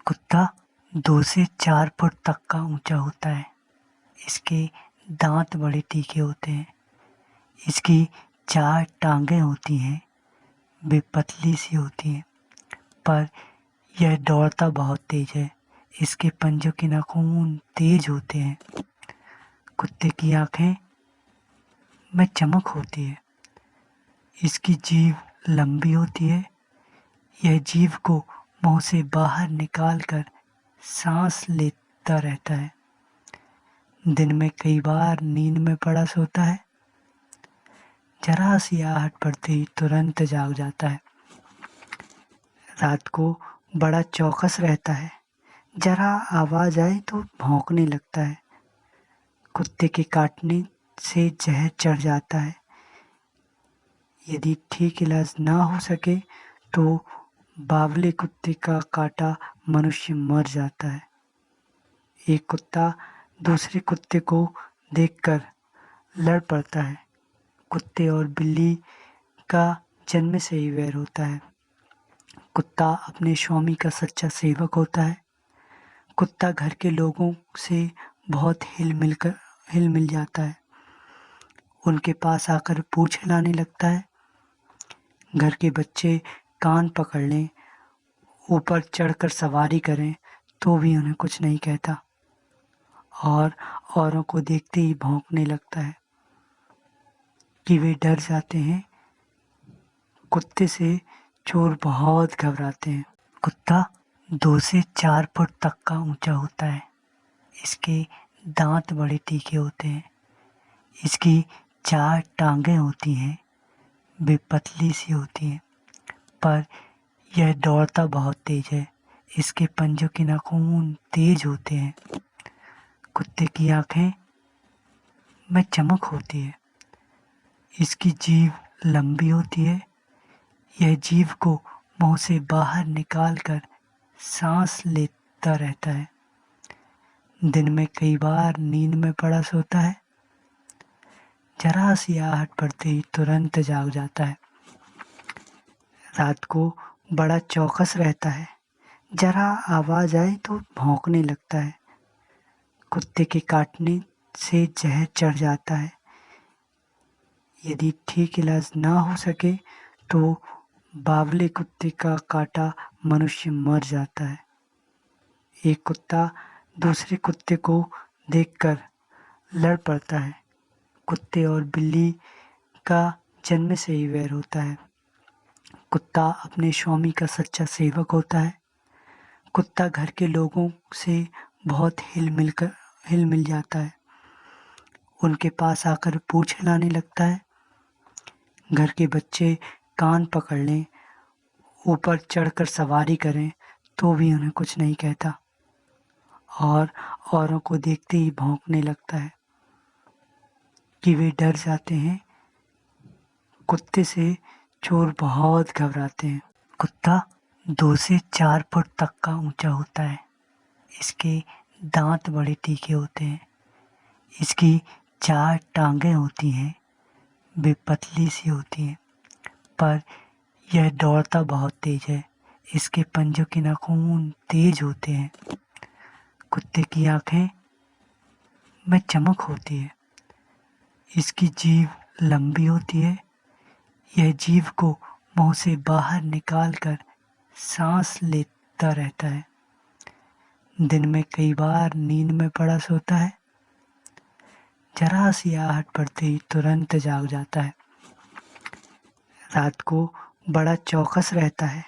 कुत्ता 2 से 4 फुट तक का ऊंचा होता है। इसके दांत बड़े तीखे होते हैं। इसकी 4 टांगें होती हैं। वे पतली सी होती हैं, पर यह दौड़ता बहुत तेज है। इसके पंजों के नाखून तेज होते हैं। कुत्ते की आंखें में चमक होती है। इसकी जीभ लंबी होती है। यह जीभ को मुंह से बाहर निकालकर सांस लेता रहता है। दिन में कई बार नींद में पड़ा सोता है। जरा सी आहट पड़ते ही तुरंत जाग जाता है। रात को बड़ा चौकस रहता है। जरा आवाज आए तो भौंकने लगता है। कुत्ते के काटने से जहर चढ़ जाता है। यदि ठीक इलाज ना हो सके तो बावले कुत्ते का काटा मनुष्य मर जाता है। एक कुत्ता दूसरे कुत्ते को देखकर लड़ पड़ता है। कुत्ते और बिल्ली का जन्म से ही वैर होता है। कुत्ता अपने स्वामी का सच्चा सेवक होता है। कुत्ता घर के लोगों से बहुत हिल मिल जाता है। उनके पास आकर पूंछ हिलाने लगता है। घर के बच्चे कान पकड़ लें, ऊपर चढ़कर सवारी करें तो भी उन्हें कुछ नहीं कहता और औरों को देखते ही भौंकने लगता है कि वे डर जाते हैं। कुत्ते से चोर बहुत घबराते हैं। कुत्ता 2 से 4 फुट तक का ऊंचा होता है। इसके दांत बड़े तीखे होते हैं। इसकी 4 टांगें होती हैं। वे पतली सी होती हैं, पर यह दौड़ता बहुत तेज है। इसके पंजों के नाखून तेज होते हैं। कुत्ते की आंखें में चमक होती है। इसकी जीभ लंबी होती है। यह जीभ को मुंह से बाहर निकालकर सांस लेता रहता है। दिन में कई बार नींद में पड़ा सोता है। जरा सी आहट पड़ते ही तुरंत जाग जाता है। रात को बड़ा चौकस रहता है। जरा आवाज आए तो भौंकने लगता है। कुत्ते के काटने से जहर चढ़ जाता है। यदि ठीक इलाज ना हो सके तो बावले कुत्ते का काटा मनुष्य मर जाता है। एक कुत्ता दूसरे कुत्ते को देखकर लड़ पड़ता है। कुत्ते और बिल्ली का जन्म से ही वैर होता है। कुत्ता अपने स्वामी का सच्चा सेवक होता है। कुत्ता घर के लोगों से बहुत हिल मिल जाता है। उनके पास आकर पूंछ हिलाने लगता है। घर के बच्चे कान पकड़ लें, ऊपर चढ़कर सवारी करें तो भी उन्हें कुछ नहीं कहता और औरों को देखते ही भौंकने लगता है कि वे डर जाते हैं। कुत्ते से चोर बहुत घबराते हैं। कुत्ता 2 से 4 फुट तक का ऊंचा होता है। इसके दांत बड़े तीखे होते हैं। इसकी 4 टांगें होती हैं। वे पतली सी होती हैं, पर यह दौड़ता बहुत तेज है। इसके पंजों के नाखून तेज होते हैं। कुत्ते की आंखें में चमक होती है। इसकी जीभ लंबी होती है। यह जीभ को मुंह से बाहर निकालकर सांस लेता रहता है। दिन में कई बार नींद में पड़ा सोता है। जरा सी आहट पड़ते ही तुरंत जाग जाता है। रात को बड़ा चौकस रहता है।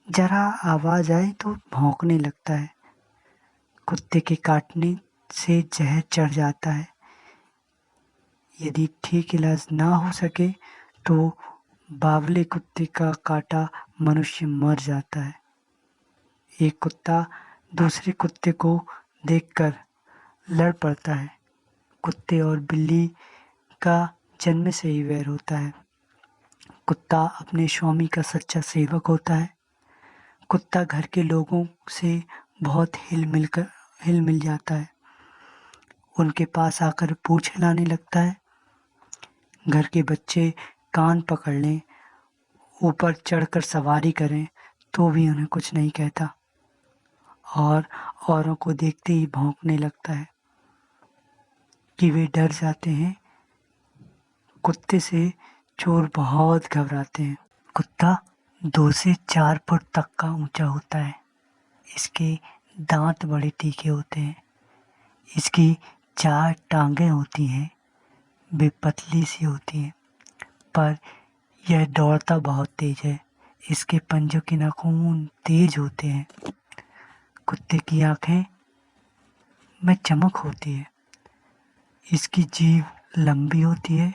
जरा आवाज आए तो भौंकने लगता है। कुत्ते के काटने से जहर चढ़ जाता है। यदि ठीक इलाज ना हो सके तो बावले कुत्ते का काटा मनुष्य मर जाता है। एक कुत्ता दूसरे कुत्ते को देखकर लड़ पड़ता है। कुत्ते और बिल्ली का जन्म से ही वैर होता है। कुत्ता अपने स्वामी का सच्चा सेवक होता है। कुत्ता घर के लोगों से बहुत हिल मिल जाता है। उनके पास आकर पूंछ हिलाने लगता है। घर के बच्चे कान पकड़ लें, ऊपर चढ़कर सवारी करें तो भी उन्हें कुछ नहीं कहता और औरों को देखते ही भौंकने लगता है कि वे डर जाते हैं। कुत्ते से चोर बहुत घबराते हैं। कुत्ता 2 से 4 फुट तक का ऊंचा होता है। इसके दांत बड़े तीखे होते हैं। इसकी 4 टांगें होती हैं, वे पतली सी होती हैं, पर यह दौड़ता बहुत तेज है। इसके पंजों के नाखून तेज होते हैं। कुत्ते की आंखें में चमक होती है। इसकी जीभ लंबी होती है।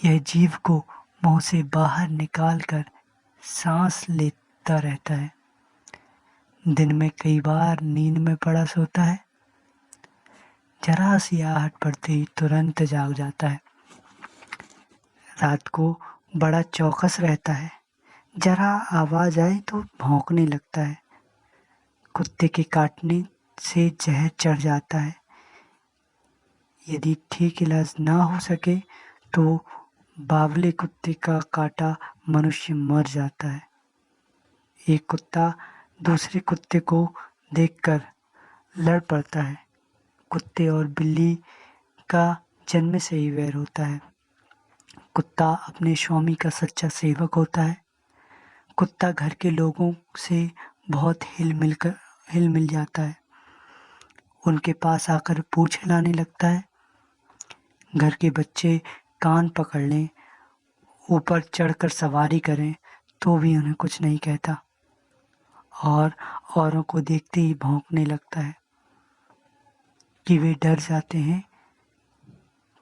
यह जीभ को मुंह से बाहर निकालकर सांस लेता रहता है। दिन में कई बार नींद में पड़ा सोता है। जरा सी आहट पड़ते ही तुरंत जाग जाता है। रात को बड़ा चौकस रहता है। जरा आवाज आए तो भौंकने लगता है। कुत्ते के काटने से जहर चढ़ जाता है। यदि ठीक इलाज ना हो सके तो बावले कुत्ते का काटा मनुष्य मर जाता है। एक कुत्ता दूसरे कुत्ते को देखकर लड़ पड़ता है। कुत्ते और बिल्ली का जन्म से ही वैर होता है। कुत्ता अपने स्वामी का सच्चा सेवक होता है। कुत्ता घर के लोगों से बहुत हिल मिल जाता है। उनके पास आकर पूंछ हिलाने लगता है। घर के बच्चे कान पकड़ लें, ऊपर चढ़कर सवारी करें तो भी उन्हें कुछ नहीं कहता और औरों को देखते ही भौंकने लगता है कि वे डर जाते हैं।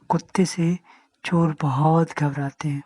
कुत्ते से चोर बहुत घबराते हैं।